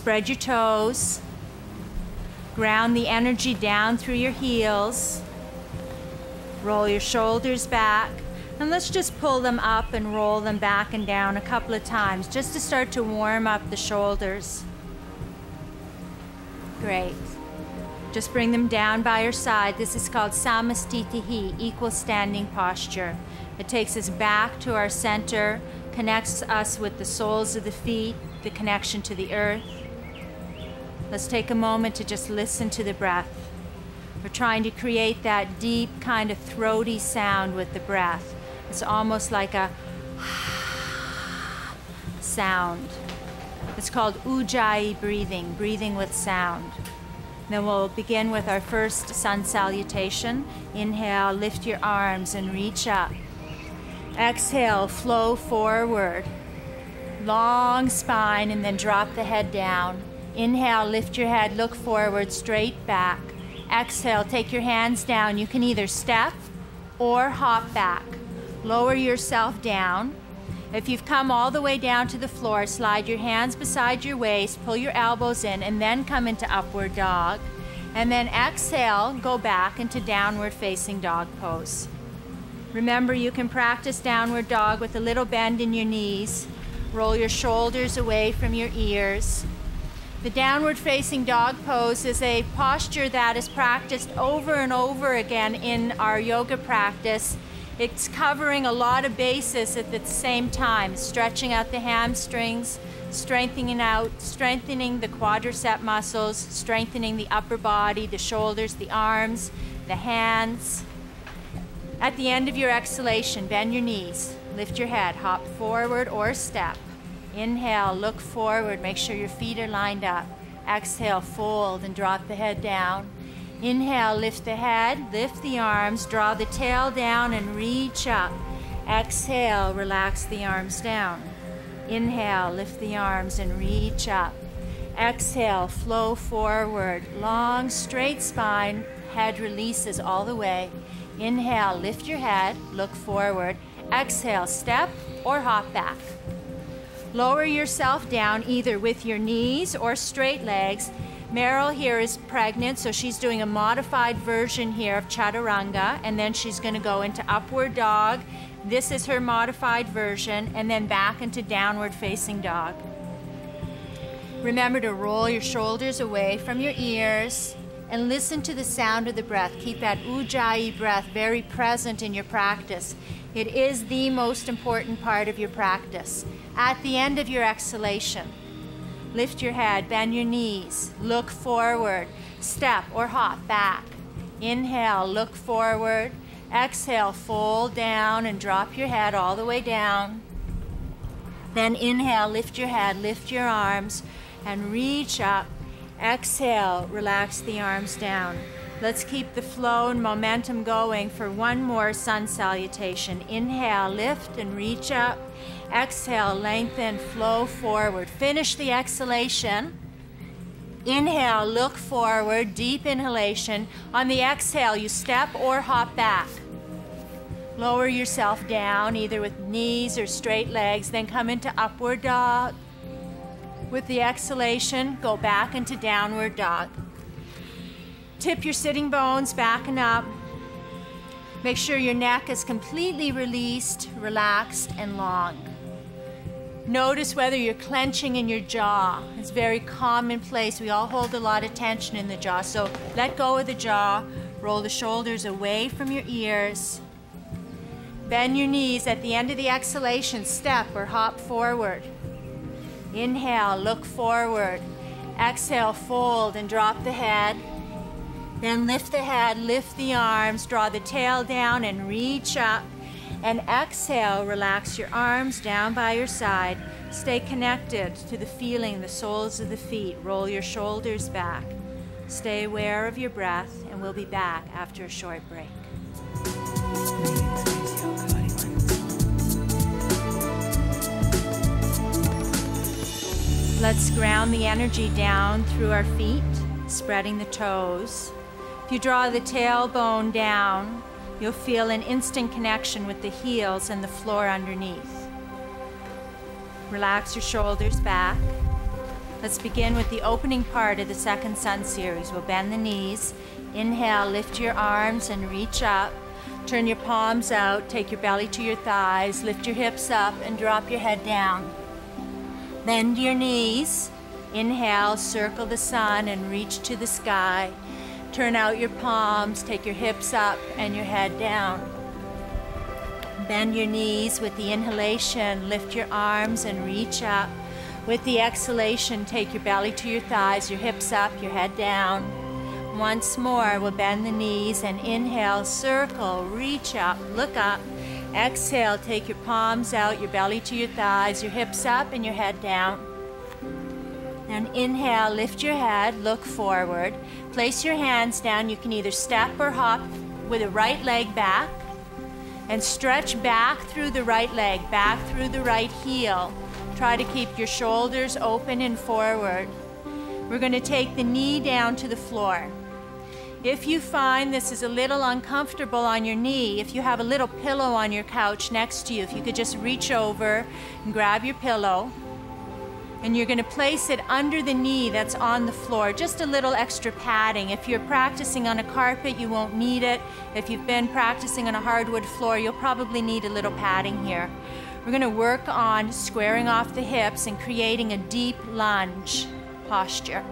Spread your toes. Ground the energy down through your heels. Roll your shoulders back. And let's just pull them up and roll them back and down a couple of times just to start to warm up the shoulders. Great. Just bring them down by your side. This is called samastitihi, equal standing posture. It takes us back to our center, connects us with the soles of the feet, the connection to the earth. Let's take a moment to just listen to the breath. We're trying to create that deep kind of throaty sound with the breath. It's almost like a sound. It's called ujjayi breathing, breathing with sound. Then we'll begin with our first sun salutation. Inhale, lift your arms and reach up. Exhale, flow forward. Long spine and then drop the head down. Inhale, lift your head, look forward, straight back. Exhale, take your hands down. You can either step or hop back. Lower yourself down. If you've come all the way down to the floor, slide your hands beside your waist, pull your elbows in, and then come into upward dog. And then exhale, go back into downward facing dog pose. Remember, you can practice downward dog with a little bend in your knees. Roll your shoulders away from your ears. The downward facing dog pose is a posture that is practiced over and over again in our yoga practice. It's covering a lot of bases at the same time, stretching out the hamstrings, strengthening the quadricep muscles, strengthening the upper body, the shoulders, the arms, the hands. At the end of your exhalation, bend your knees, lift your head, hop forward or step. Inhale, look forward, make sure your feet are lined up. Exhale, fold and drop the head down. Inhale, lift the head, lift the arms, draw the tail down and reach up. Exhale, relax the arms down. Inhale, lift the arms and reach up. Exhale, flow forward, long straight spine, head releases all the way. Inhale, lift your head, look forward. Exhale, step or hop back. Lower yourself down either with your knees or straight legs. Meryl here is pregnant, so she's doing a modified version here of chaturanga, and then she's going to go into upward dog. This is her modified version, and then back into downward facing dog. Remember to roll your shoulders away from your ears and listen to the sound of the breath. Keep that ujjayi breath very present in your practice. It is the most important part of your practice. At the end of your exhalation, lift your head, bend your knees, look forward, step or hop back. Inhale, look forward. Exhale, fold down and drop your head all the way down. Then inhale, lift your head, lift your arms, and reach up. Exhale, relax the arms down. Let's keep the flow and momentum going for one more sun salutation. Inhale, lift and reach up. Exhale, lengthen, flow forward. Finish the exhalation. Inhale, look forward, deep inhalation. On the exhale, you step or hop back. Lower yourself down, either with knees or straight legs, then come into upward dog. With the exhalation, go back into downward dog. Tip your sitting bones back and up. Make sure your neck is completely released, relaxed, and long. Notice whether you're clenching in your jaw. It's very commonplace. We all hold a lot of tension in the jaw. So let go of the jaw. Roll the shoulders away from your ears. Bend your knees. At the end of the exhalation, step or hop forward. Inhale, look forward. Exhale, fold and drop the head. Then lift the head, lift the arms, draw the tail down and reach up. And exhale, relax your arms down by your side. Stay connected to the feeling, the soles of the feet. Roll your shoulders back. Stay aware of your breath, and we'll be back after a short break. Let's ground the energy down through our feet, spreading the toes. If you draw the tailbone down, you'll feel an instant connection with the heels and the floor underneath. Relax your shoulders back. Let's begin with the opening part of the second sun series. We'll bend the knees. Inhale, lift your arms and reach up. Turn your palms out, take your belly to your thighs, lift your hips up and drop your head down. Bend your knees. Inhale, circle the sun and reach to the sky. Turn out your palms, take your hips up and your head down. Bend your knees with the inhalation, lift your arms and reach up. With the exhalation, take your belly to your thighs, your hips up, your head down. Once more, we'll bend the knees and inhale, circle, reach up, look up. Exhale, take your palms out, your belly to your thighs, your hips up and your head down. And inhale, lift your head, look forward. Place your hands down. You can either step or hop with the right leg back and stretch back through the right leg, back through the right heel. Try to keep your shoulders open and forward. We're going to take the knee down to the floor. If you find this is a little uncomfortable on your knee, if you have a little pillow on your couch next to you, if you could just reach over and grab your pillow. And you're going to place it under the knee that's on the floor, just a little extra padding. If you're practicing on a carpet, you won't need it. If you've been practicing on a hardwood floor, you'll probably need a little padding here. We're going to work on squaring off the hips and creating a deep lunge posture.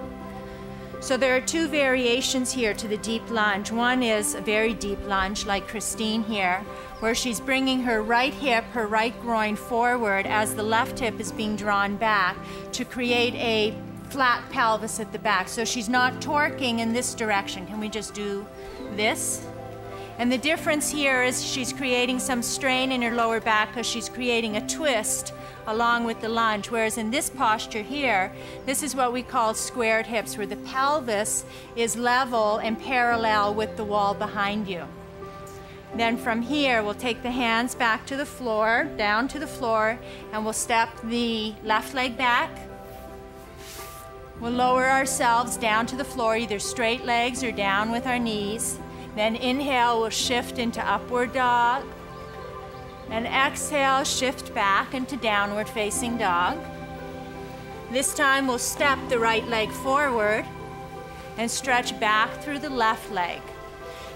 So there are two variations here to the deep lunge. One is a very deep lunge, like Christine here, where she's bringing her right hip, her right groin forward as the left hip is being drawn back to create a flat pelvis at the back. So she's not torquing in this direction. Can we just do this? And the difference here is she's creating some strain in her lower back because she's creating a twist along with the lunge, whereas in this posture here, this is what we call squared hips, where the pelvis is level and parallel with the wall behind you. Then from here, we'll take the hands back to the floor, down to the floor, and we'll step the left leg back. We'll lower ourselves down to the floor, either straight legs or down with our knees. Then inhale, we'll shift into upward dog. And exhale, shift back into downward facing dog. This time we'll step the right leg forward and stretch back through the left leg.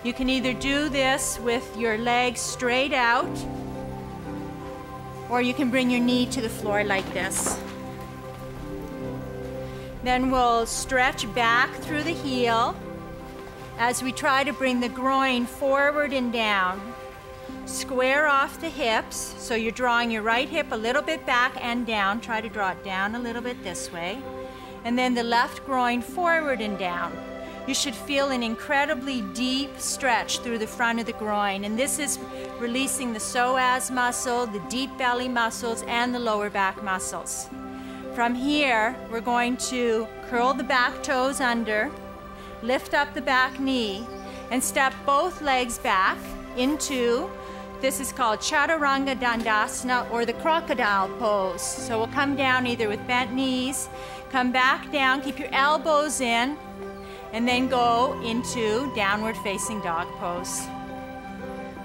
You can either do this with your legs straight out, or you can bring your knee to the floor like this. Then we'll stretch back through the heel as we try to bring the groin forward and down. Square off the hips, so you're drawing your right hip a little bit back and down. Try to draw it down a little bit this way. And then the left groin forward and down. You should feel an incredibly deep stretch through the front of the groin. And this is releasing the psoas muscle, the deep belly muscles, and the lower back muscles. From here, we're going to curl the back toes under, lift up the back knee, and step both legs back into, this is called Chaturanga Dandasana, or the crocodile pose. So we'll come down either with bent knees, come back down, keep your elbows in, and then go into downward facing dog pose.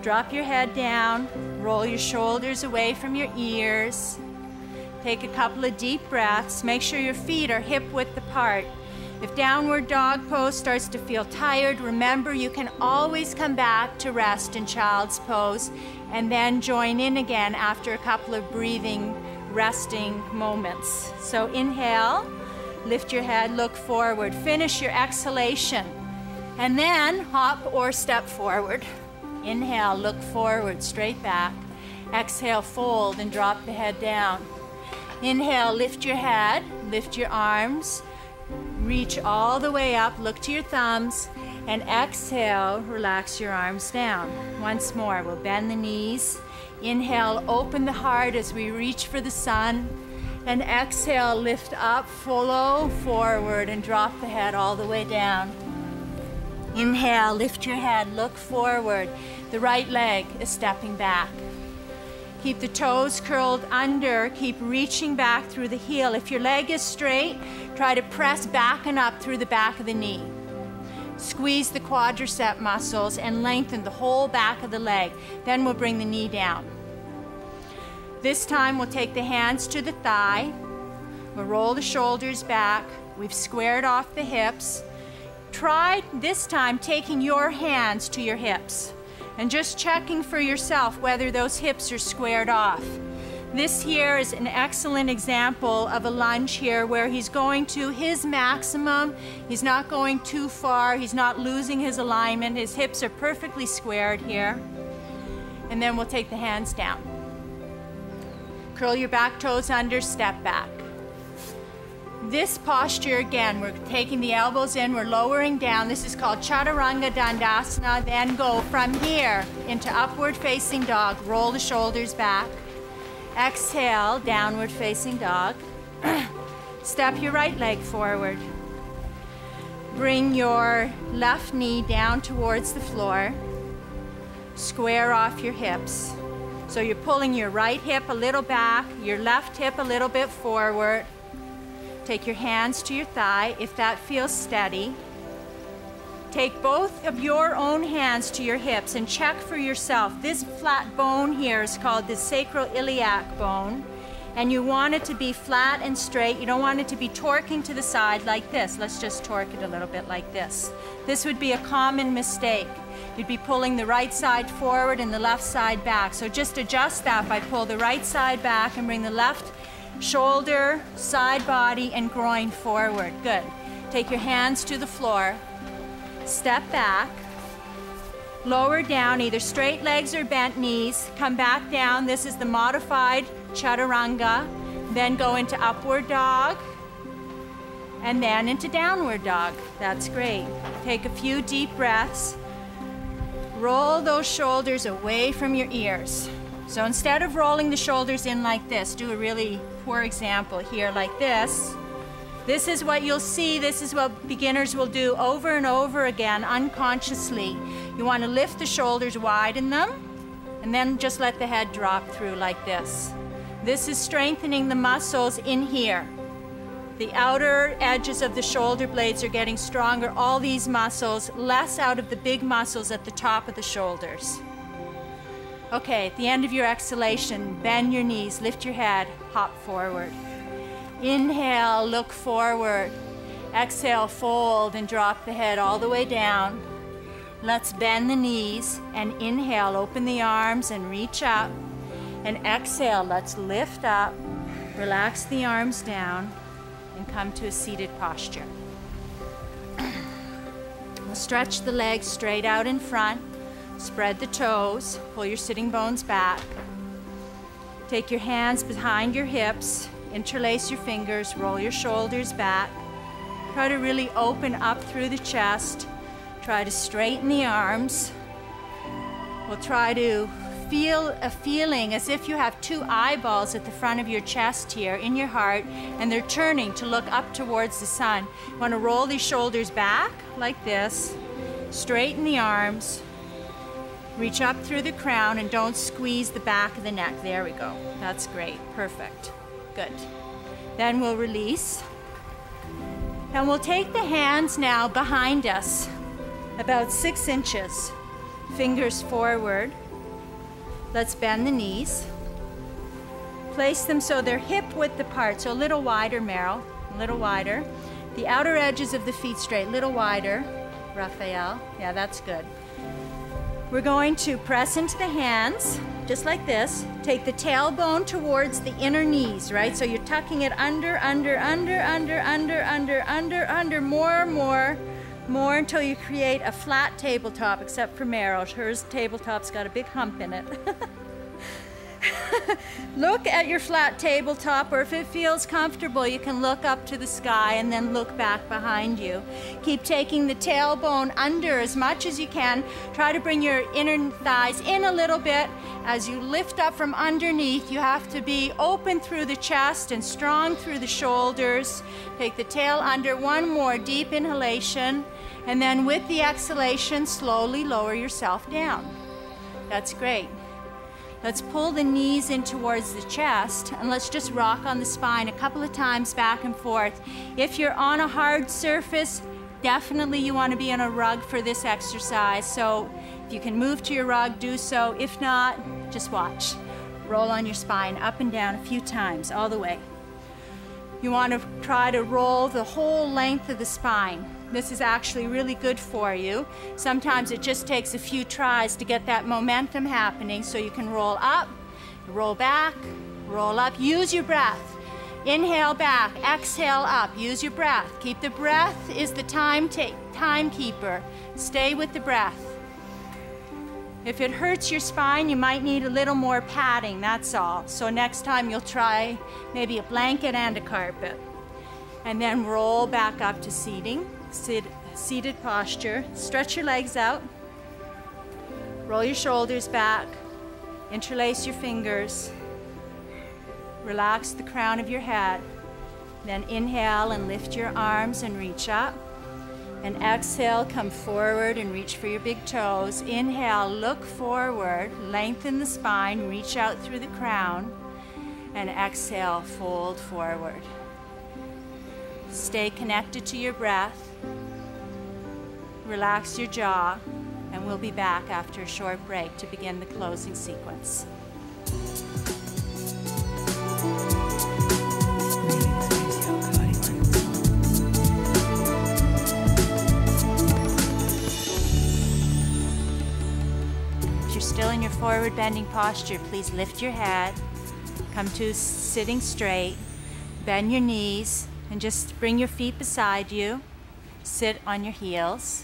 Drop your head down, roll your shoulders away from your ears. Take a couple of deep breaths. Make sure your feet are hip width apart. If downward dog pose starts to feel tired, remember you can always come back to rest in child's pose and then join in again after a couple of breathing, resting moments. So inhale, lift your head, look forward, finish your exhalation, and then hop or step forward. Inhale, look forward, straight back. Exhale, fold and drop the head down. Inhale, lift your head, lift your arms, reach all the way up, look to your thumbs, and exhale, relax your arms down. Once more, we'll bend the knees. Inhale, open the heart as we reach for the sun, and exhale, lift up, flow forward, and drop the head all the way down. Inhale, lift your head, look forward. The right leg is stepping back. Keep the toes curled under, keep reaching back through the heel. If your leg is straight, try to press back and up through the back of the knee. Squeeze the quadricep muscles and lengthen the whole back of the leg. Then we'll bring the knee down. This time we'll take the hands to the thigh, We'll roll the shoulders back. We've squared off the hips. Try this time taking your hands to your hips and just checking for yourself whether those hips are squared off. This here is an excellent example of a lunge here where he's going to his maximum. He's not going too far. He's not losing his alignment. His hips are perfectly squared here. And then we'll take the hands down. Curl your back toes under, step back. This posture again, we're taking the elbows in, we're lowering down. This is called Chaturanga Dandasana. Then go from here into upward facing dog. Roll the shoulders back. Exhale, downward facing dog. Step your right leg forward. Bring your left knee down towards the floor. Square off your hips. So you're pulling your right hip a little back, your left hip a little bit forward. Take your hands to your thigh if that feels steady. Take both of your own hands to your hips and check for yourself. This flat bone here is called the sacroiliac bone, and you want it to be flat and straight. You don't want it to be torquing to the side like this. Let's just torque it a little bit like this. This would be a common mistake. You'd be pulling the right side forward and the left side back. So just adjust that by pull the right side back and bring the left shoulder, side body, and groin forward. Good. Take your hands to the floor. Step back. Lower down, either straight legs or bent knees. Come back down. This is the modified chaturanga. Then go into upward dog. And then into downward dog. That's great. Take a few deep breaths. Roll those shoulders away from your ears. So instead of rolling the shoulders in like this, do a really poor example here like this. This is what you'll see. This is what beginners will do over and over again unconsciously. You want to lift the shoulders, widen them, and then just let the head drop through like this. This is strengthening the muscles in here. The outer edges of the shoulder blades are getting stronger. All these muscles, less out of the big muscles at the top of the shoulders. Okay, at the end of your exhalation, bend your knees, lift your head, hop forward. Inhale, look forward. Exhale, fold and drop the head all the way down. Let's bend the knees and inhale, open the arms and reach up. And exhale, let's lift up, relax the arms down and come to a seated posture. We'll stretch the legs straight out in front. Spread the toes, pull your sitting bones back. Take your hands behind your hips, interlace your fingers, roll your shoulders back. Try to really open up through the chest. Try to straighten the arms. We'll try to feel a feeling as if you have two eyeballs at the front of your chest here in your heart, and they're turning to look up towards the sun. You want to roll these shoulders back like this. Straighten the arms. Reach up through the crown and don't squeeze the back of the neck. There we go. That's great. Perfect. Good. Then we'll release. And we'll take the hands now behind us, about 6 inches. Fingers forward. Let's bend the knees. Place them so they're hip width apart, so a little wider, Meryl. A little wider. The outer edges of the feet straight, a little wider. Raphael. Yeah, that's good. We're going to press into the hands, just like this. Take the tailbone towards the inner knees, right? So you're tucking it under, more until you create a flat tabletop, except for Meryl. Hers tabletop's got a big hump in it. Look at your flat tabletop, or if it feels comfortable, you can look up to the sky and then look back behind you. Keep taking the tailbone under as much as you can. Try to bring your inner thighs in a little bit. As you lift up from underneath, you have to be open through the chest and strong through the shoulders. Take the tail under. One more deep inhalation, and then with the exhalation, slowly lower yourself down. That's great. Let's pull the knees in towards the chest, and let's just rock on the spine a couple of times back and forth. If you're on a hard surface, definitely you want to be on a rug for this exercise. So if you can move to your rug, do so. If not, just watch. Roll on your spine up and down a few times, all the way. You want to try to roll the whole length of the spine. This is actually really good for you. Sometimes it just takes a few tries to get that momentum happening, so you can roll up, roll back, roll up. Use your breath. Inhale back, exhale up. Use your breath. Keep the breath is the timekeeper. Stay with the breath. If it hurts your spine, you might need a little more padding, that's all. So next time you'll try maybe a blanket and a carpet. And then roll back up to seating, seated posture. Stretch your legs out. Roll your shoulders back. Interlace your fingers. Relax the crown of your head. Then inhale and lift your arms and reach up. And exhale, come forward and reach for your big toes. Inhale, look forward, lengthen the spine, reach out through the crown. And exhale, fold forward. Stay connected to your breath. Relax your jaw, and we'll be back after a short break to begin the closing sequence. Still in your forward bending posture, please lift your head, come to sitting straight, bend your knees, and just bring your feet beside you. Sit on your heels.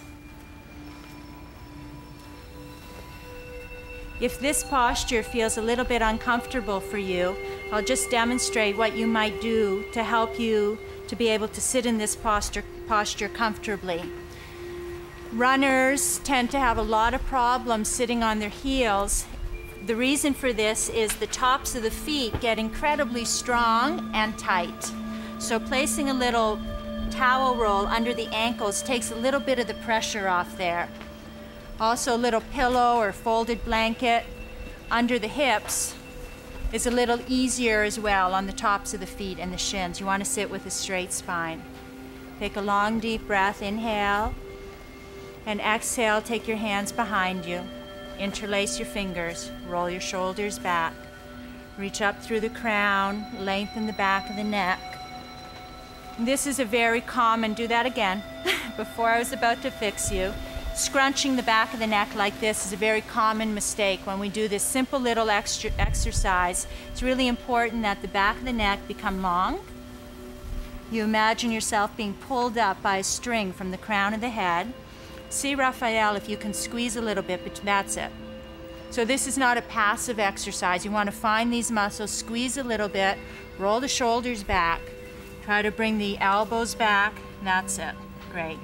If this posture feels a little bit uncomfortable for you, I'll just demonstrate what you might do to help you to be able to sit in this posture comfortably. Runners tend to have a lot of problems sitting on their heels. The reason for this is the tops of the feet get incredibly strong and tight. So placing a little towel roll under the ankles takes a little bit of the pressure off there. Also, a little pillow or folded blanket under the hips is a little easier as well on the tops of the feet and the shins. You want to sit with a straight spine. Take a long, deep breath. Inhale. And exhale, take your hands behind you. Interlace your fingers. Roll your shoulders back. Reach up through the crown. Lengthen the back of the neck. This is a very common, do that again, before I was about to fix you. Scrunching the back of the neck like this is a very common mistake when we do this simple little exercise. It's really important that the back of the neck become long. You imagine yourself being pulled up by a string from the crown of the head. See, Raphael, if you can squeeze a little bit, but that's it. So this is not a passive exercise. You want to find these muscles, squeeze a little bit, roll the shoulders back, try to bring the elbows back, that's it. Great.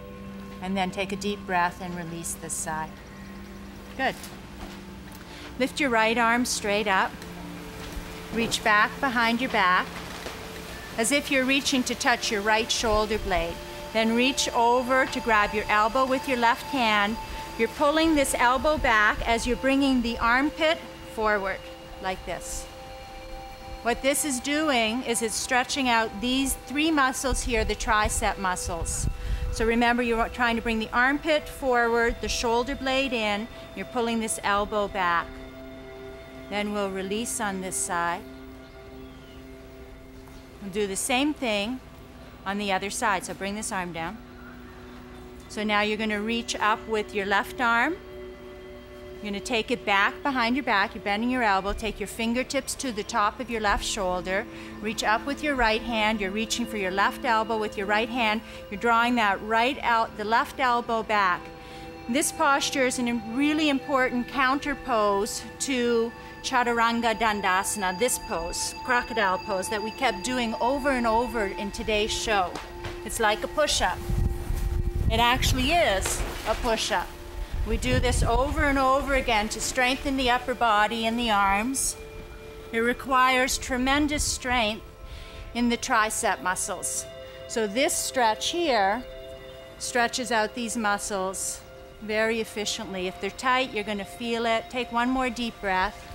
And then take a deep breath and release this side. Good. Lift your right arm straight up. Reach back behind your back, as if you're reaching to touch your right shoulder blade. Then reach over to grab your elbow with your left hand. You're pulling this elbow back as you're bringing the armpit forward, like this. What this is doing is it's stretching out these three muscles here, the tricep muscles. So remember, you're trying to bring the armpit forward, the shoulder blade in, you're pulling this elbow back. Then we'll release on this side. We'll do the same thing on the other side. So bring this arm down. So now you're going to reach up with your left arm. You're going to take it back behind your back. You're bending your elbow. Take your fingertips to the top of your left shoulder. Reach up with your right hand. You're reaching for your left elbow with your right hand. You're drawing that the left elbow back. This posture is a really important counter pose to Chaturanga Dandasana, this pose, crocodile pose, that we kept doing over and over in today's show. It's like a push-up. It actually is a push-up. We do this over and over again to strengthen the upper body and the arms. It requires tremendous strength in the tricep muscles. So this stretch here stretches out these muscles very efficiently. If they're tight, you're going to feel it. Take one more deep breath.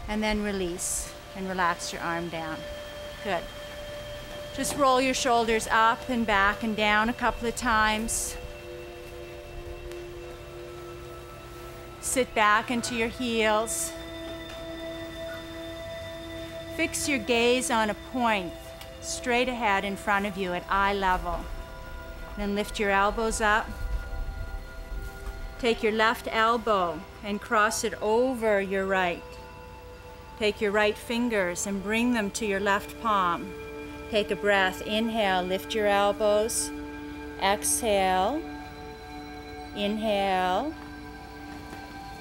And then release and relax your arm down. Good. Just roll your shoulders up and back and down a couple of times. Sit back into your heels. Fix your gaze on a point. straight ahead in front of you at eye level. Then lift your elbows up. Take your left elbow and cross it over your right. Take your right fingers and bring them to your left palm. Take a breath. Inhale, lift your elbows. Exhale. Inhale.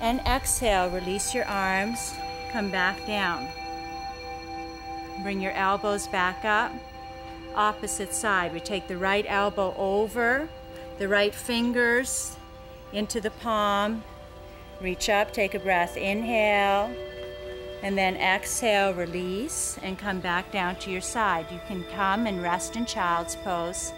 And exhale, release your arms. Come back down. Bring your elbows back up. Opposite side. We take the right elbow over, the right fingers into the palm. Reach up, take a breath. Inhale. And then exhale, release, and come back down to your side. You can come and rest in child's pose.